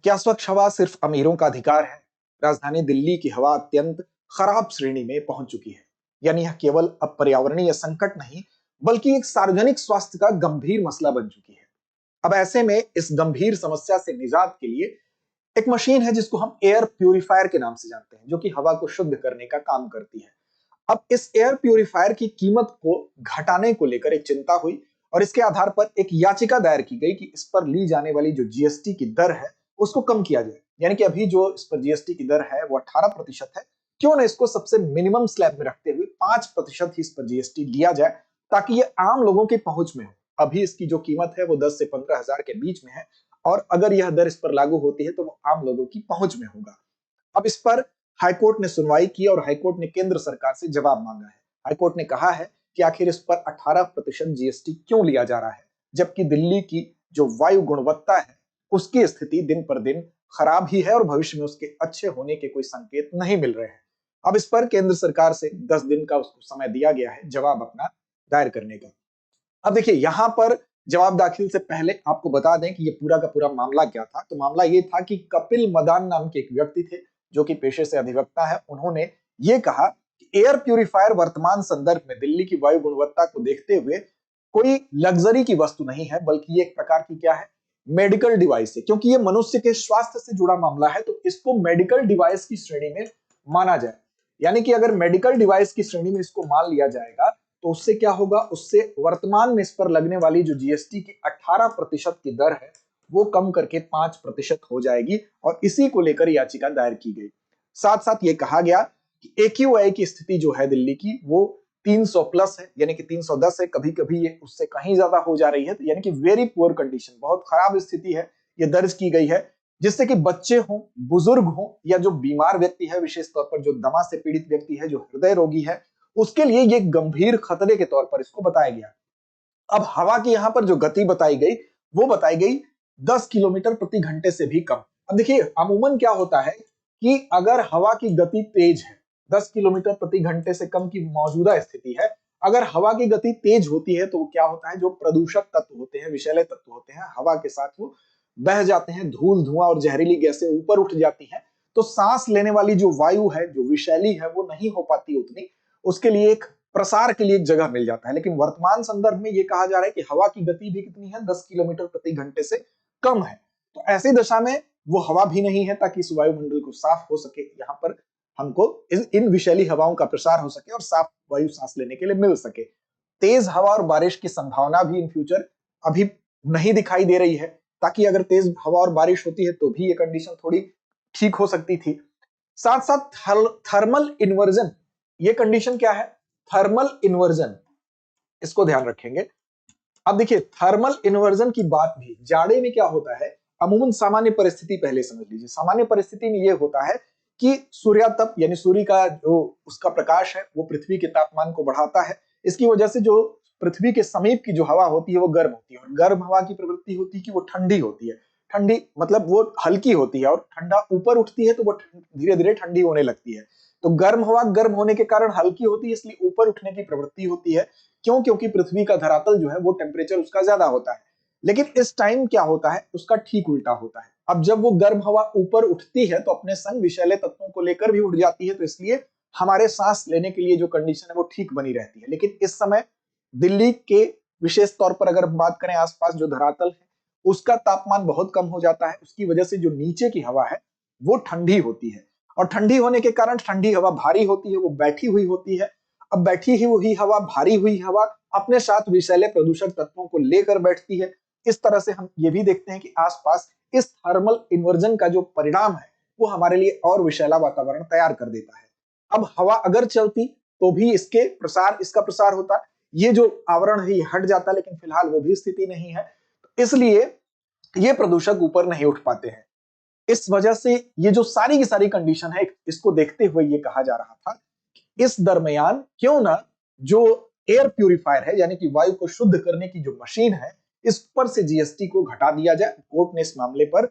क्या स्वच्छ हवा सिर्फ अमीरों का अधिकार है? राजधानी दिल्ली की हवा अत्यंत खराब श्रेणी में पहुंच चुकी है। यानी यह केवल अब पर्यावरणीय संकट नहीं, बल्कि एक सार्वजनिक स्वास्थ्य का गंभीर मसला बन चुकी है। अब ऐसे में इस गंभीर समस्या से निजात के लिए एक मशीन है जिसको हम एयर प्यूरिफायर के नाम से जानते हैं, जो कि हवा को शुद्ध करने का काम करती है। अब इस एयर प्यूरिफायर की कीमत को घटाने को लेकर एक चिंता हुई और इसके आधार पर एक याचिका दायर की गई कि इस पर ली जाने वाली जो जीएसटी की दर है उसको कम किया जाए। यानी कि अभी जो इस पर जीएसटी की दर है वो 18% है। क्यों ना इसको सबसे मिनिमम स्लैब में रखते हुए 5% ही इस पर जीएसटी लिया जाए, ताकि ये आम लोगों की पहुंच में हो। अभी इसकी जो कीमत है वो 10 से 15 हजार के बीच में है, और अगर यह दर इस पर लागू होती है तो वो आम लोगों की पहुंच में होगा। अब इस पर हाईकोर्ट ने सुनवाई की और हाईकोर्ट ने केंद्र सरकार से जवाब मांगा है। हाईकोर्ट ने कहा है कि आखिर इस पर 18% जीएसटी क्यों लिया जा रहा है, जबकि दिल्ली की जो वायु गुणवत्ता है उसकी स्थिति दिन पर दिन खराब ही है और भविष्य में उसके अच्छे होने के कोई संकेत नहीं मिल रहे हैं। अब इस पर केंद्र सरकार से 10 दिन का उसको समय दिया गया है जवाब अपना दायर करने का। अब देखिए, यहां पर जवाब दाखिल से पहले आपको बता दें कि ये पूरा का पूरा मामला क्या था। तो मामला ये था कि कपिल मदान नाम के एक व्यक्ति थे जो कि पेशे से अधिवक्ता है। उन्होंने ये कहा कि एयर प्यूरिफायर वर्तमान संदर्भ में दिल्ली की वायु गुणवत्ता को देखते हुए कोई लग्जरी की वस्तु नहीं है, बल्कि ये एक प्रकार की क्या है, मेडिकल डिवाइस है। क्योंकि ये मनुष्य के स्वास्थ्य से जुड़ा मामला है तो इसको मेडिकल डिवाइस की श्रेणी में माना जाए। यानी कि अगर मेडिकल डिवाइस की श्रेणी में इसको मान लिया जाएगा तो उससे क्या होगा, उससे वर्तमान में इस पर लगने वाली जो जीएसटी की 18% की दर है वो कम करके 5% हो जाएगी, और इसी को लेकर याचिका दायर की गई। साथ साथ ये कहा गया कि एक्यूआई की स्थिति जो है दिल्ली की वो 300 प्लस है, यानी कि 310 है। कभी कभी ये उससे कहीं ज्यादा हो जा रही है, यानी कि वेरी पुअर कंडीशन, बहुत खराब स्थिति है, ये दर्ज की गई है। जिससे कि बच्चे हों, बुजुर्ग हों, या जो बीमार व्यक्ति है, विशेष तौर पर जो दमा से पीड़ित व्यक्ति है, जो हृदय रोगी है, उसके लिए ये गंभीर खतरे के तौर पर इसको बताया गया। अब हवा की यहां पर जो गति बताई गई वो बताई गई 10 किलोमीटर प्रति घंटे से भी कम। अब देखिए, अमूमन क्या होता है कि अगर हवा की गति तेज है, 10 किलोमीटर प्रति घंटे से कम की मौजूदा स्थिति है, अगर हवा की गति तेज होती है तो क्या होता है, जो प्रदूषक तत्व होते हैं, विषैले तत्व होते हैं, हवा के साथ वो बह जाते हैं, धूल धुआं और जहरीली गैसें ऊपर उठ जाती हैं। तो सांस लेने वाली जो वायु है, जो विषैली है, वो नहीं हो पाती उतनी, उसके लिए एक प्रसार के लिए एक जगह मिल जाता है। लेकिन वर्तमान संदर्भ में ये कहा जा रहा है कि हवा की गति भी कितनी है, 10 किलोमीटर प्रति घंटे से कम है। तो ऐसी दशा में वो हवा भी नहीं है, ताकि इस वायुमंडल को साफ हो सके, यहाँ पर हमको इन विषैली हवाओं का प्रसार हो सके और साफ वायु सांस लेने के लिए मिल सके। तेज हवा और बारिश की संभावना भी इन फ्यूचर अभी नहीं दिखाई दे रही है, ताकि अगर तेज हवा और बारिश होती है तो भी ये कंडीशन थोड़ी ठीक हो सकती थी। साथ साथ थर्मल इन्वर्जन, ये कंडीशन क्या है, थर्मल इन्वर्जन, इसको ध्यान रखेंगे। अब देखिए, थर्मल इन्वर्जन की बात भी जाड़े में क्या होता है, अमूमन सामान्य परिस्थिति पहले समझ लीजिए। सामान्य परिस्थिति में यह होता है कि सूर्यातप यानी सूर्य का जो उसका प्रकाश है वो पृथ्वी के तापमान को बढ़ाता है। इसकी वजह से जो पृथ्वी के समीप की जो हवा होती है वो गर्म होती है, और गर्म हवा की प्रवृत्ति होती है कि वो ठंडी होती है। ठंडी मतलब वो हल्की होती है, और ठंडा ऊपर उठती है तो वो धीरे धीरे ठंडी होने लगती है। तो गर्म हवा गर्म होने के कारण हल्की होती है, इसलिए ऊपर उठने की प्रवृत्ति होती है। क्यों? क्योंकि पृथ्वी का धरातल जो है वो टेम्परेचर उसका ज्यादा होता है। लेकिन इस टाइम क्या होता है, उसका ठीक उल्टा होता है। अब जब वो गर्म हवा ऊपर उठती है तो अपने संग विषैले तत्वों को लेकर भी उठ जाती है, तो इसलिए हमारे सांस लेने के लिए जो कंडीशन है वो ठीक बनी रहती है। लेकिन इस समय दिल्ली के विशेष तौर पर अगर हम बात करें, आसपास जो धरातल है उसका तापमान बहुत कम हो जाता है। उसकी वजह से जो नीचे की हवा है वो ठंडी होती है, और ठंडी होने के कारण ठंडी हवा भारी होती है, वो बैठी हुई होती है। अब बैठी हुई हवा, भारी हुई हवा अपने साथ विषैले प्रदूषक तत्वों को लेकर बैठती है। इस तरह से हम ये भी देखते हैं कि आसपास इस थर्मल इन्वर्जन का जो परिणाम है वो हमारे लिए और विषैला वातावरण तैयार कर देता है। अब हवा अगर चलती तो भी इसका प्रसार होता, ये जो आवरण है ये हट जाता, लेकिन फिलहाल वो भी स्थिति नहीं है। तो इसलिए ये प्रदूषक ऊपर नहीं उठ पाते हैं। इस वजह से ये जो सारी की सारी कंडीशन है, इसको देखते हुए ये कहा जा रहा था इस दरमियान क्यों ना जो एयर प्यूरिफायर है, यानी कि वायु को शुद्ध करने की जो मशीन है, इस पर से जीएसटी को घटा दिया जाए। कोर्ट ने इस मामले पर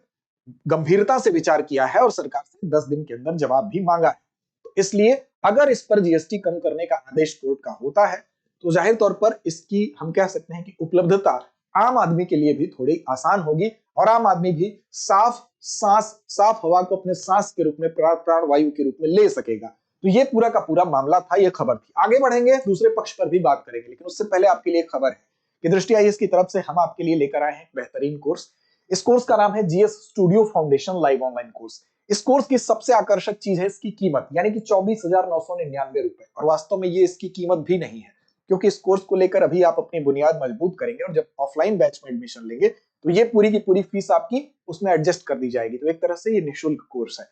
गंभीरता से विचार किया है और सरकार से 10 दिन के अंदर जवाब भी मांगा है। तो इसलिए अगर इस पर जीएसटी कम करने का आदेश कोर्ट का होता है तो जाहिर तौर पर इसकी हम कह सकते हैं कि उपलब्धता आम आदमी के लिए भी थोड़ी आसान होगी, और आम आदमी भी साफ सांस, साफ हवा को अपने सांस के रूप में, प्राण वायु के रूप में ले सकेगा। तो ये पूरा का पूरा मामला था, ये खबर थी। आगे बढ़ेंगे, दूसरे पक्ष पर भी बात करेंगे, लेकिन उससे पहले आपके लिए खबर है कि दृष्टि आईएएस की तरफ से हम आपके लिए लेकर आए हैं बेहतरीन कोर्स। इस कोर्स का नाम है GS studio foundation live online course. इस कोर्स की सबसे आकर्षक चीज है इसकी कीमत, यानी कि 24,999 रुपए। और वास्तव में ये इसकी कीमत भी नहीं है, क्योंकि इस कोर्स को लेकर अभी आप अपनी बुनियाद मजबूत करेंगे और जब ऑफलाइन बैच में एडमिशन लेंगे तो ये पूरी की पूरी फीस आपकी उसमें एडजस्ट कर दी जाएगी। तो एक तरह से ये निःशुल्क कोर्स है।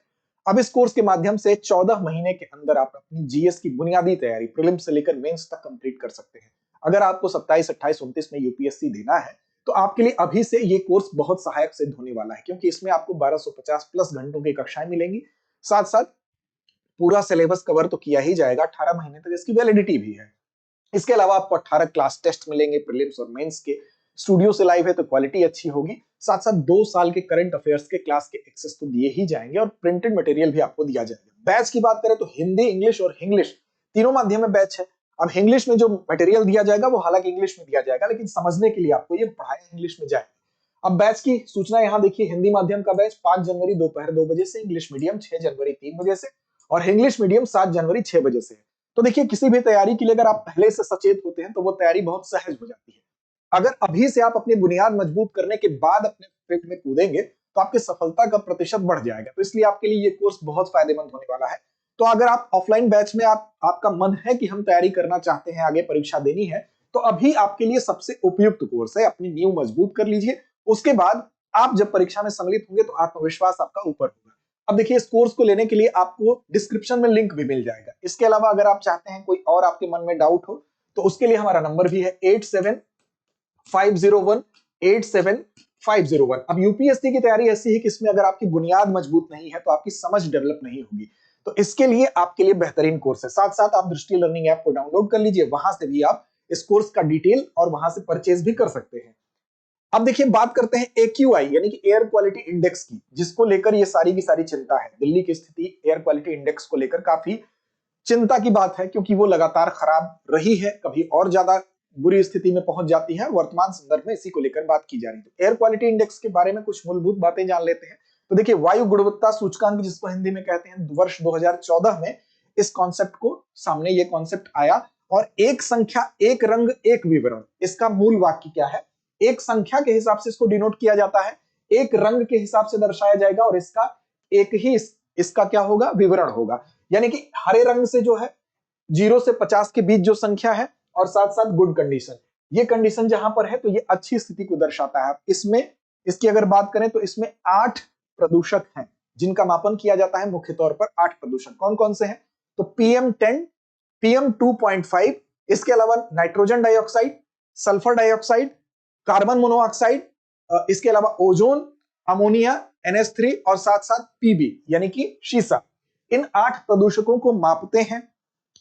अब इस कोर्स के माध्यम से 14 महीने के अंदर आप अपनी जीएस की बुनियादी तैयारी प्रीलिम्स से लेकर मेंस तक कंप्लीट कर सकते हैं। अगर आपको 27, 28, 29 में यूपीएससी देना है तो आपके लिए अभी से ये कोर्स बहुत सहायक सिद्ध होने वाला है, क्योंकि इसमें आपको 1250 प्लस घंटों की कक्षाएं मिलेंगी। साथ साथ पूरा सिलेबस कवर तो किया ही जाएगा, 18 महीने तक इसकी वैलिडिटी भी है। इसके अलावा आपको 18 क्लास टेस्ट मिलेंगे प्रीलिम्स और मेंस के। स्टूडियो से लाइव है तो क्वालिटी अच्छी होगी। साथ साथ 2 साल के करंट अफेयर्स के क्लास के एक्सेस तो दिए ही जाएंगे और प्रिंटेड मटेरियल भी आपको दिया जाएगा। बैच की बात करें तो हिंदी, इंग्लिश और इंग्लिश तीनों माध्यम में बैच है। अब इंग्लिश में जो मटेरियल दिया जाएगा वो हालांकि इंग्लिश में दिया जाएगा, लेकिन समझने के लिए आपको ये पढ़ाया इंग्लिश में जाएगा। अब बैच की सूचना यहाँ देखिए, हिंदी माध्यम का बैच 5 जनवरी दोपहर 2 बजे से, इंग्लिश मीडियम 6 जनवरी 3 बजे से और इंग्लिश मीडियम 7 जनवरी 6 बजे से। तो देखिए, किसी भी तैयारी के लिए अगर आप पहले से सचेत होते हैं तो वो तैयारी बहुत सहज हो जाती है। अगर अभी से आप अपनी बुनियाद मजबूत करने के बाद अपने फील्ड में कूदेंगे तो आपकी सफलता का प्रतिशत बढ़ जाएगा। तो इसलिए आपके लिए ये कोर्स बहुत फायदेमंद होने वाला है। तो अगर आप ऑफलाइन बैच में आपका मन है कि हम तैयारी करना चाहते हैं, आगे परीक्षा देनी है, तो अभी आपके लिए सबसे उपयुक्त कोर्स है। अपनी नींव मजबूत कर लीजिए, उसके बाद आप जब परीक्षा में सम्मिलित होंगे तो आत्मविश्वास आपका ऊपर होगा। अब देखिए, इस कोर्स को लेने के लिए आपको डिस्क्रिप्शन में लिंक भी मिल जाएगा। इसके अलावा अगर आप चाहते हैं कोई और आपके मन में डाउट हो तो उसके लिए हमारा नंबर भी है 8750187501। अब यूपीएससी की तैयारी ऐसी है कि इसमें अगर आपकी बुनियाद मजबूत नहीं है तो आपकी समझ डेवलप नहीं होगी। तो इसके लिए आपके लिए बेहतरीन कोर्स है। साथ साथ आप दृष्टि लर्निंग ऐप को डाउनलोड कर लीजिए, वहां से भी आप इस कोर्स का डिटेल और वहां से परचेज भी कर सकते हैं। अब देखिए, बात करते हैं AQI यानी कि एयर क्वालिटी इंडेक्स की, जिसको लेकर ये सारी की सारी चिंता है। दिल्ली की स्थिति एयर क्वालिटी इंडेक्स को लेकर काफी चिंता की बात है, क्योंकि वो लगातार खराब रही है, कभी और ज्यादा बुरी स्थिति में पहुंच जाती है। वर्तमान संदर्भ में इसी को लेकर बात की जा रही है। तो एयर क्वालिटी इंडेक्स के बारे में कुछ मूलभूत बातें जान लेते हैं। तो देखिए, वायु गुणवत्ता सूचकांक, जिसको हिंदी में कहते हैं, वर्ष 2014 में इस कॉन्सेप्ट को सामने ये कॉन्सेप्ट आया। और एक संख्या एक रंग एक विवरण, इसका मूल वाक्य क्या है? एक संख्या के हिसाब से इसको डिनोट किया जाता है, एक रंग के हिसाब से दर्शाया जाएगा और इसका एक ही इसका क्या होगा? विवरण होगा। यानी कि हरे रंग से जो है 0 से 50 के बीच जो संख्या है, और साथ साथ गुड कंडीशन, ये कंडीशन जहां पर है तो ये अच्छी स्थिति को दर्शाता है। इसमें इसकी अगर बात करें तो इसमें 8 प्रदूषक हैं जिनका मापन किया जाता है। मुख्य तौर पर 8 प्रदूषक कौन कौन से हैं? तो PM10, PM2.5, इसके अलावा nitrogen dioxide, sulphur dioxide, carbon monoxide, इसके अलावा ओजोन, अमोनिया, NH3 और साथ साथ PB यानी कि शीशा। इन 8 प्रदूषकों को मापते हैं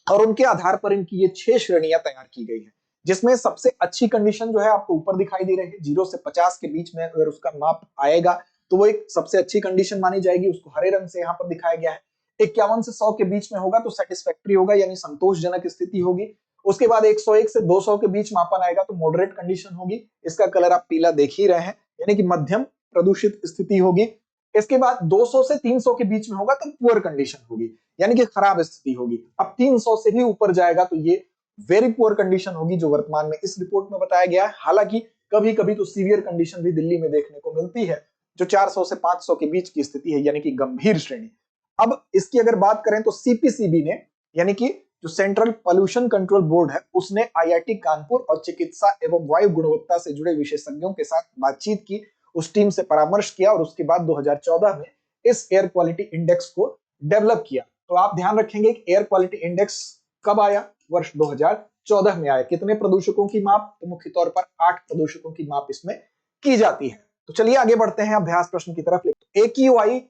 और उनके आधार पर इनकी ये 6 श्रेणियां तैयार की गई है, जिसमें सबसे अच्छी कंडीशन जो है आपको ऊपर दिखाई दे रही है। 0 से 50 के बीच में अगर उसका माप आएगा तो वो एक सबसे अच्छी कंडीशन मानी जाएगी, उसको हरे रंग से यहाँ पर दिखाया गया है। 51 से 100 के बीच में होगा तो सेटिस्फैक्टरी होगा, यानी संतोषजनक स्थिति होगी। उसके बाद 101 से 200 के बीच मापन आएगा तो मॉडरेट कंडीशन होगी, इसका कलर आप पीला देख ही रहे हैं, यानी कि मध्यम प्रदूषित स्थिति होगी। इसके बाद 200 से 300 के बीच में होगा तो पुअर कंडीशन होगी, यानी कि खराब स्थिति होगी। अब 300 से भी ऊपर जाएगा तो ये वेरी पुअर कंडीशन होगी, जो वर्तमान में इस रिपोर्ट में बताया गया है। हालांकि कभी कभी तो सीवियर कंडीशन भी दिल्ली में देखने को मिलती है, जो 400 से 500 के बीच की स्थिति है, यानी कि गंभीर श्रेणी। अब इसकी अगर बात करें तो CPCB ने, यानी कि जो सेंट्रल पोल्यूशन कंट्रोल बोर्ड है, उसने IIT कानपुर और चिकित्सा एवं वायु गुणवत्ता से जुड़े विशेषज्ञों के साथ बातचीत की, उस टीम से परामर्श किया और उसके बाद 2014 में इस एयर क्वालिटी इंडेक्स को डेवलप किया। तो आप ध्यान रखेंगे कि एयर क्वालिटी इंडेक्स कब आया? वर्ष 2014 में आया। कितने प्रदूषकों की माप? तो मुख्य तौर पर 8 प्रदूषकों की माप इसमें की जाती है। तो चलिए आगे बढ़ते हैं अभ्यास प्रश्न की तरफ। AQI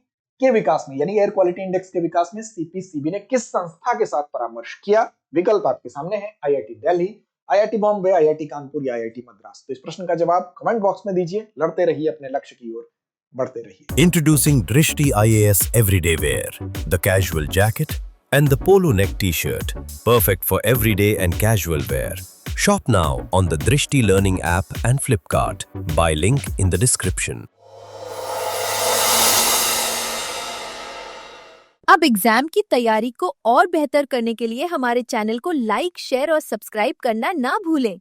के विकास में, यानी एयर क्वालिटी इंडेक्स के विकास में CPCB ने किस संस्था के साथ परामर्श किया? विकल्प आपके सामने है, IIT Delhi, IIT Bombay, IIT Kanpur या IIT मद्रास। तो इस प्रश्न का जवाब कमेंट बॉक्स में दीजिए। लड़ते रहिए अपने लक्ष्य की ओर, बढ़ते रहिए। Introducing Drishti IAS Everyday Wear, the casual jacket and the polo neck t-shirt, perfect for everyday and casual wear. Shop now on the Drishti Learning app and Flipkart. Buy link in the description. अब exam की तैयारी को और बेहतर करने के लिए हमारे चैनल को लाइक, शेयर और सब्सक्राइब करना ना भूलें।